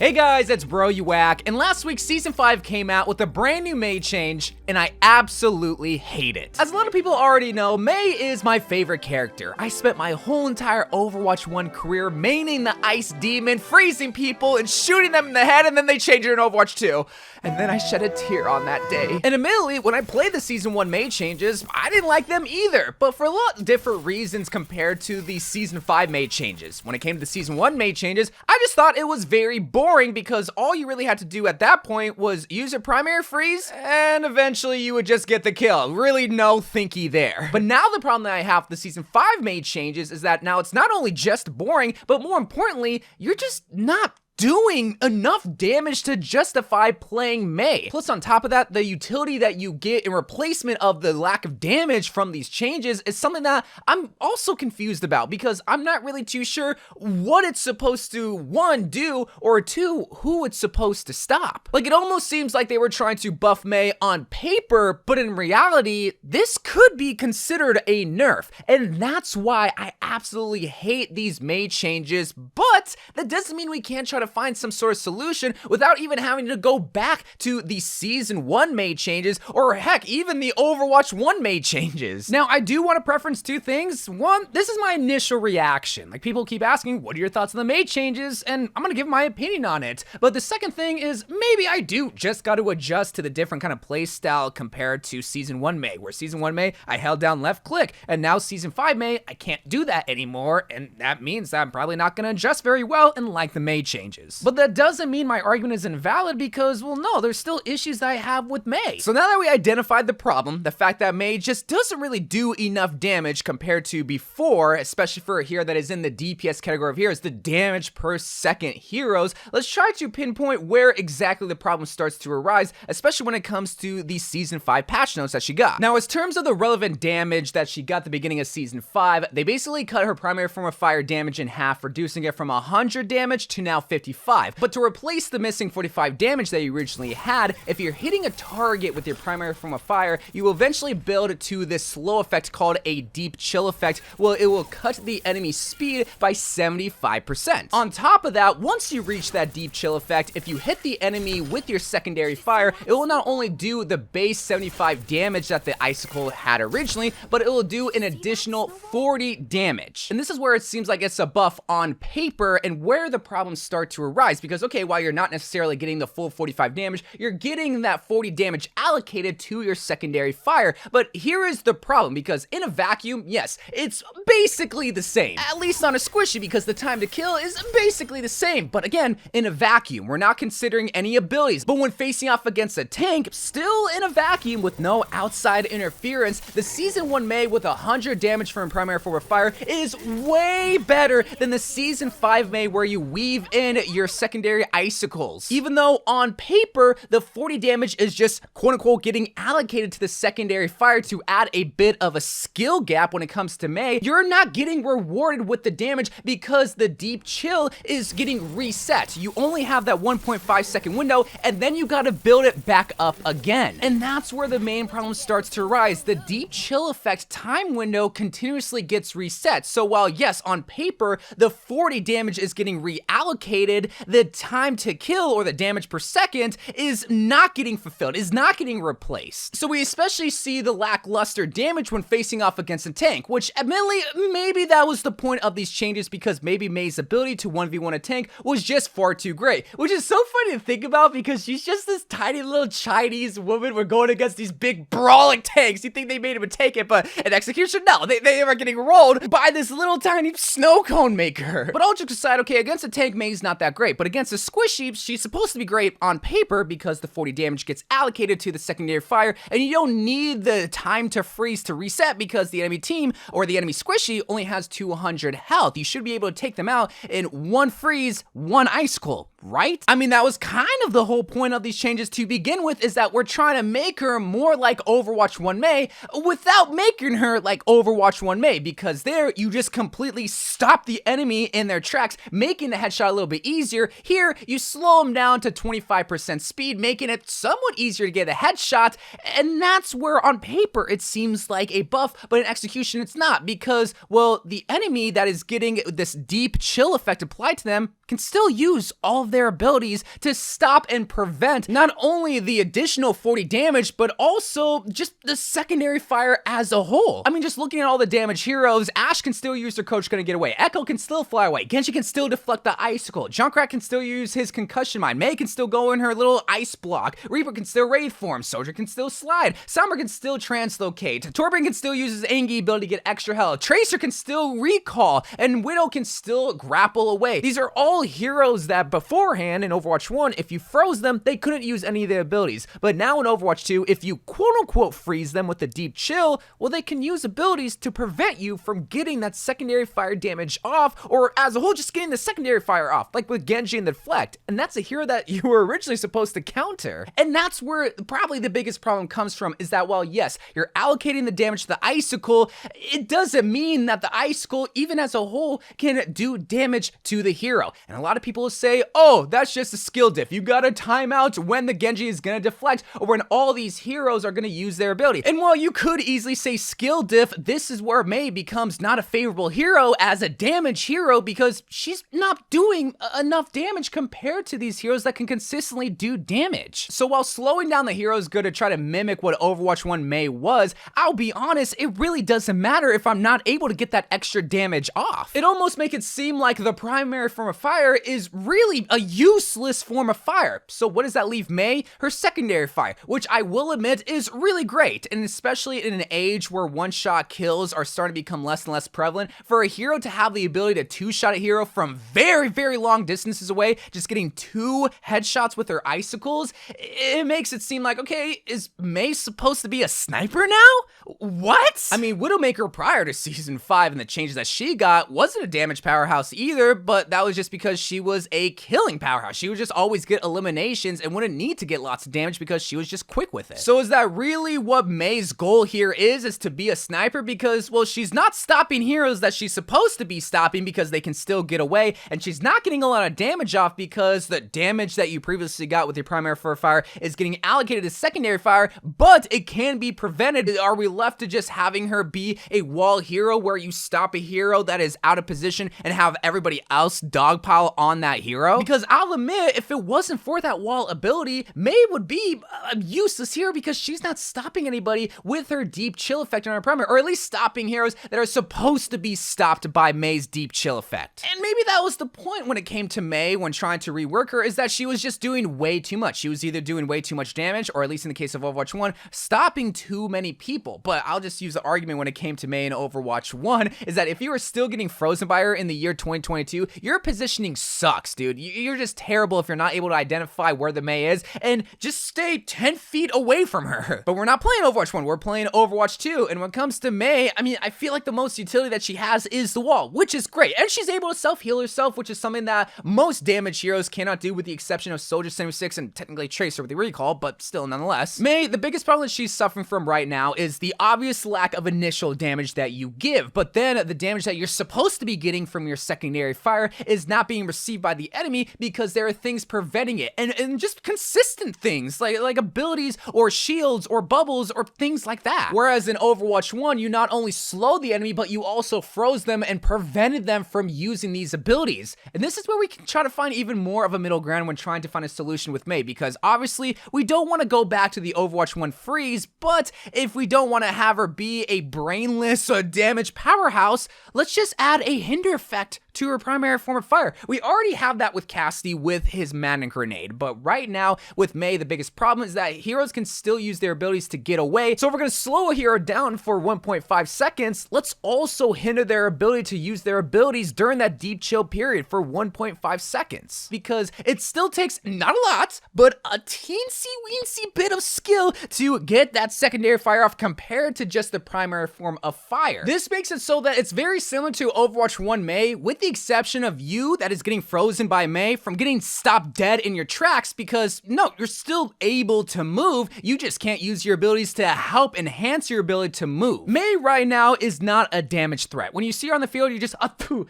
Hey guys, it's Bro You Whack, and last week Season 5 came out with a brand new MEI change, and I absolutely hate it. As a lot of people already know, MEI is my favorite character. I spent my whole entire Overwatch 1 career maining the Ice Demon, freezing people, and shooting them in the head, and then they changed it in Overwatch 2. And then I shed a tear on that day. And admittedly, when I played the Season 1 MEI changes, I didn't like them either, but for a lot of different reasons compared to the Season 5 MEI changes. When it came to the Season 1 MEI changes, I just thought it was very boring because all you really had to do at that point was use your primary freeze and eventually you would just get the kill. Really no thinky there. But now the problem that I have with the Season 5 MEI changes is that now it's not only just boring, but more importantly, you're just not doing enough damage to justify playing MEI. Plus on top of that, the utility that you get in replacement of the lack of damage from these changes is something that I'm also confused about because I'm not really too sure what it's supposed to, one, do, or two, who it's supposed to stop. Like, it almost seems like they were trying to buff MEI on paper, but in reality, this could be considered a nerf, and that's why I absolutely hate these MEI changes, but that doesn't mean we can't try to find some sort of solution without even having to go back to the Season 1 MEI changes, or heck, even the Overwatch 1 MEI changes. Now, I do want to preference two things. One, this is my initial reaction. Like, people keep asking, what are your thoughts on the MEI changes? And I'm gonna give my opinion on it. But the second thing is, maybe I do just got to adjust to the different kind of play style compared to Season 1 MEI, where Season 1 MEI, I held down left click, and now Season 5 MEI, I can't do that anymore, and that means that I'm probably not gonna adjust very well and like the MEI changes. But that doesn't mean my argument is invalid because, well, no, there's still issues that I have with MEI. So now that we identified the problem, the fact that MEI just doesn't really do enough damage compared to before, especially for a hero that is in the DPS category of heroes, the damage per second heroes, let's try to pinpoint where exactly the problem starts to arise, especially when it comes to the Season 5 patch notes that she got. Now, as terms of the relevant damage that she got at the beginning of Season 5, they basically cut her primary form of fire damage in half, reducing it from 100 damage to now 55. But to replace the missing 45 damage that you originally had, if you're hitting a target with your primary form of fire, you will eventually build to this slow effect called a deep chill effect. Well, it will cut the enemy's speed by 75%. On top of that, once you reach that deep chill effect, if you hit the enemy with your secondary fire, it will not only do the base 75 damage that the icicle had originally, but it will do an additional 40 damage. And this is where it seems like it's a buff on paper and where the problems start to arise, because okay, while you're not necessarily getting the full 45 damage, you're getting that 40 damage allocated to your secondary fire. But here is the problem, because in a vacuum, yes, it's basically the same, at least on a squishy, because the time to kill is basically the same. But again, in a vacuum, we're not considering any abilities. But when facing off against a tank, still in a vacuum with no outside interference, the Season 1 MEI with 100 damage from primary form of fire is way better than the Season 5 MEI where you weave in your secondary icicles. Even though on paper, the 40 damage is just quote unquote getting allocated to the secondary fire to add a bit of a skill gap when it comes to MEI, you're not getting rewarded with the damage because the deep chill is getting reset. You only have that 1.5 second window and then you gotta build it back up again. And that's where the main problem starts to arise. The deep chill effect time window continuously gets reset. So while yes, on paper, the 40 damage is getting reallocated, the time to kill or the damage per second is not getting fulfilled, is not getting replaced. So we especially see the lackluster damage when facing off against a tank, which admittedly, maybe that was the point of these changes because maybe MEI's ability to 1v1 a tank was just far too great, which is so funny to think about because she's just this tiny little Chinese woman. We're going against these big brawling tanks. You think they made him take it, but in execution, no, they are getting rolled by this little tiny snow cone maker. But all jokes aside, okay, against a tank, MEI's not that great, but against a squishy, she's supposed to be great on paper because the 40 damage gets allocated to the secondary fire, and you don't need the time to freeze to reset because the enemy team or the enemy squishy only has 200 health. You should be able to take them out in one freeze, one icicle, right? I mean, that was kind of the whole point of these changes to begin with, is that we're trying to make her more like Overwatch 1 MEI without making her like Overwatch 1 MEI, because there you just completely stop the enemy in their tracks, making the headshot a little bit easier. Here, you slow them down to 25% speed, making it somewhat easier to get a headshot, and that's where on paper it seems like a buff, but in execution it's not, because, well, the enemy that is getting this deep chill effect applied to them can still use all of their abilities to stop and prevent not only the additional 40 damage, but also just the secondary fire as a whole. I mean, just looking at all the damage heroes, Ashe can still use her Coach Gonna get away, Echo can still fly away, Genji can still deflect the icicle, Junkrat can still use his concussion mine, Mei can still go in her little ice block, Reaper can still wraith form, Soldier can still slide, Summer can still translocate, Torben can still use his Angie ability to get extra health, Tracer can still recall, and Widow can still grapple away. These are all heroes that beforehand in Overwatch 1, if you froze them, they couldn't use any of their abilities. But now in Overwatch 2, if you quote-unquote freeze them with the deep chill, well, they can use abilities to prevent you from getting that secondary fire damage off, or as a whole, just getting the secondary fire off, like with Genji and the Deflect. And that's a hero that you were originally supposed to counter. And that's where probably the biggest problem comes from, is that while yes, you're allocating the damage to the icicle, it doesn't mean that the icicle, even as a whole, can do damage to the hero. And a lot of people say, oh, that's just a skill diff. You gotta time out when the Genji is gonna deflect, or when all these heroes are gonna use their ability. And while you could easily say skill diff, this is where Mei becomes not a favorable hero as a damage hero, because she's not doing enough damage compared to these heroes that can consistently do damage. So while slowing down the hero is good to try to mimic what Overwatch 1 Mei was, I'll be honest, it really doesn't matter if I'm not able to get that extra damage off. It almost makes it seem like the primary form of fire is really a useless form of fire. So what does that leave Mei? Her secondary fire, which I will admit is really great, and especially in an age where one-shot kills are starting to become less and less prevalent, for a hero to have the ability to two-shot a hero from very, very long distances away, just getting 2 headshots with her icicles, it makes it seem like, okay, is Mei supposed to be a sniper now? What? I mean, Widowmaker prior to Season 5 and the changes that she got wasn't a damage powerhouse either, but that was just because she was a killing powerhouse. She would just always get eliminations and wouldn't need to get lots of damage because she was just quick with it. So is that really what Mei's goal here is to be a sniper? Because, well, she's not stopping heroes that she's supposed to be stopping because they can still get away, and she's not getting a lot of damage off because the damage that you previously got with your primary fire is getting allocated to secondary fire, but it can be prevented. Are we left to just having her be a wall hero where you stop a hero that is out of position and have everybody else dogpile on that hero? Because I'll admit, if it wasn't for that wall ability, Mei would be a useless hero because she's not stopping anybody with her deep chill effect on her primary, or at least stopping heroes that are supposed to be stopped by Mei's deep chill effect. And maybe that was the point when it came to Mei when trying to rework her, is that she was just doing way too much. She was either doing way too much damage, or at least in the case of Overwatch 1, stopping too many people. But I'll just use the argument when it came to Mei in Overwatch 1, is that if you were still getting frozen by her in the year 2022, your positioning sucks, dude. You're just terrible if you're not able to identify where the Mei is, and just stay 10 feet away from her. But we're not playing Overwatch 1, we're playing Overwatch 2, and when it comes to Mei, I mean, I feel like the most utility that she has is the wall, which is great, and she's able to self-heal herself, which is something that most damage heroes cannot do, with the exception of Soldier 76 and technically Tracer with the recall, but still nonetheless. Mei, the biggest problem that she's suffering from right now is the obvious lack of initial damage that you give, but then the damage that you're supposed to be getting from your secondary fire is not being received by the enemy because there are things preventing it, and just consistent things like abilities or shields or bubbles or things like that. Whereas in Overwatch 1, you not only slowed the enemy, but you also froze them and prevented them from using these abilities. And this is where we can try to find even more of a middle ground when trying to find a solution with Mei, because obviously we don't want to go back to the Overwatch 1 freeze, but if we don't want to have her be a brainless damage powerhouse, let's just add a hinder effect to her primary form of fire. We already have that with Cassidy with his Madden Grenade, but right now with Mei, the biggest problem is that heroes can still use their abilities to get away. So if we're going to slow a hero down for 1.5 seconds, let's also hinder their ability to use their abilities during that deep chill period for 1.5 seconds. Because it still takes not a lot, but a teensy-weensy bit of skill to get that secondary fire off compared to just the primary form of fire. This makes it so that it's very similar to Overwatch 1 Mei, with the exception of you that is getting frozen by Mei from getting stopped dead in your tracks, because no, you're still able to move, you just can't use your abilities to help enhance your ability to move. Mei right now is not a damage threat. When you see her on the field, you just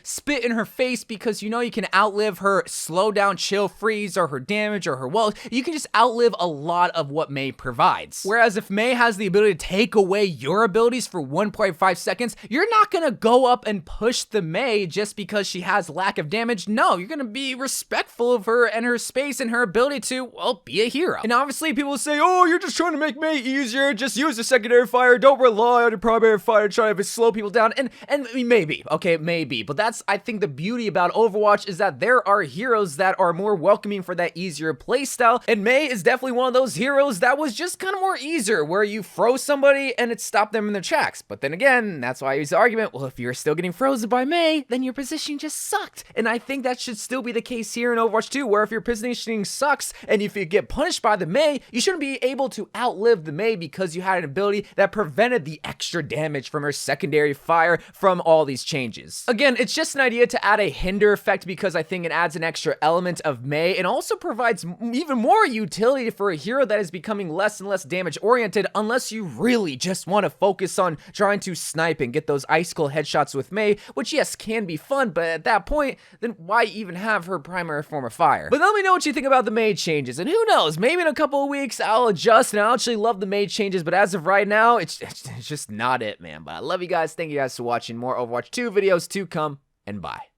spit in her face because you know you can outlive her slow down, chill, freeze, or her damage, or her walls. You can just outlive a lot of what Mei provides. Whereas if Mei has the ability to take away your abilities for 1.5 seconds, you're not gonna go up and push the Mei just because because she has lack of damage. No, you're gonna be respectful of her and her space and her ability to, well, be a hero. And obviously people will say, oh, you're just trying to make Mei easier, just use the secondary fire, don't rely on your primary fire to try to slow people down. And I mean, maybe, okay, maybe, but that's, I think, the beauty about Overwatch is that there are heroes that are more welcoming for that easier playstyle, and Mei is definitely one of those heroes that was just kind of more easier, where you froze somebody and it stopped them in their tracks. But then again, that's why I use the argument, well, if you're still getting frozen by Mei, then your positioning just sucked. And I think that should still be the case here in Overwatch 2, where if your positioning sucks and if you get punished by the Mei, you shouldn't be able to outlive the Mei because you had an ability that prevented the extra damage from her secondary fire from all these changes. Again, it's just an idea to add a hinder effect because I think it adds an extra element of Mei and also provides even more utility for a hero that is becoming less and less damage oriented, unless you really just want to focus on trying to snipe and get those icicle headshots with Mei, which yes, can be fun, but at that point, then why even have her primary form of fire? But let me know what you think about the Mei changes, and who knows, maybe in a couple of weeks I'll adjust and I'll actually love the Mei changes, but as of right now, it's just not it, man. But I love you guys, thank you guys for watching. More Overwatch 2 videos to come, and bye.